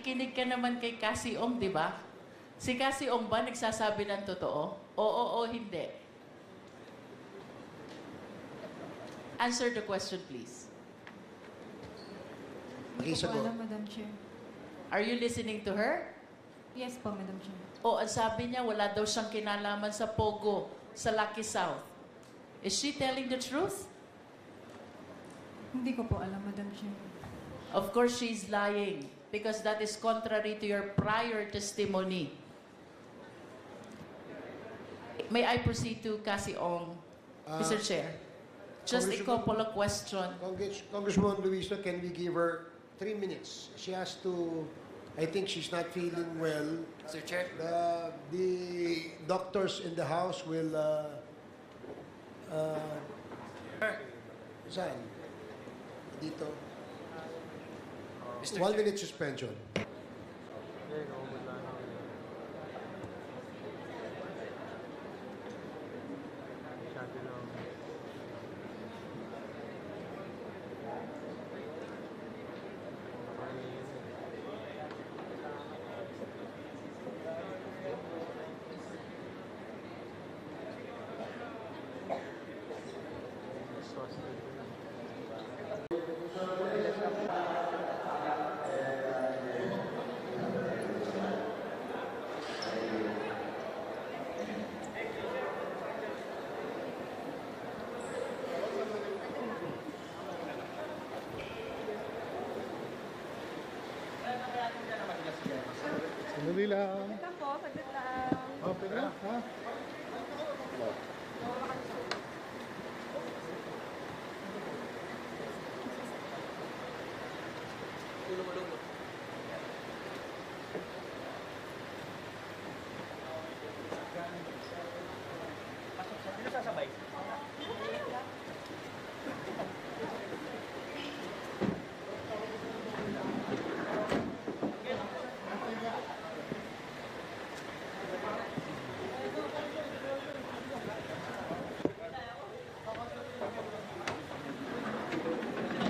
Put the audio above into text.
nakikinig ka naman kay Cassie Ong, di ba? Si Cassie Ong ba nagsasabi ng totoo? Oo o hindi? Answer the question, please. Hindi ko po Pakisagot. alam, Madam Chair. Are you listening to her? Yes po, Madam Chair. O, ang sabi niya, wala daw siyang kinalaman sa Pogo, sa Lucky South. Is she telling the truth? Hindi ko po alam, Madam Chair. Of course, she's lying because that is contrary to your prior testimony. May I proceed to Cassie Ong, Mr. Chair? Just a Congresswoman- couple of questions. Congresswoman Luisa, can we give her 3 minutes? She has to, I think she's not feeling well. Mr. Chair, The doctors in the house will, saan? Dito. Mr. 1 Chair. minute suspension.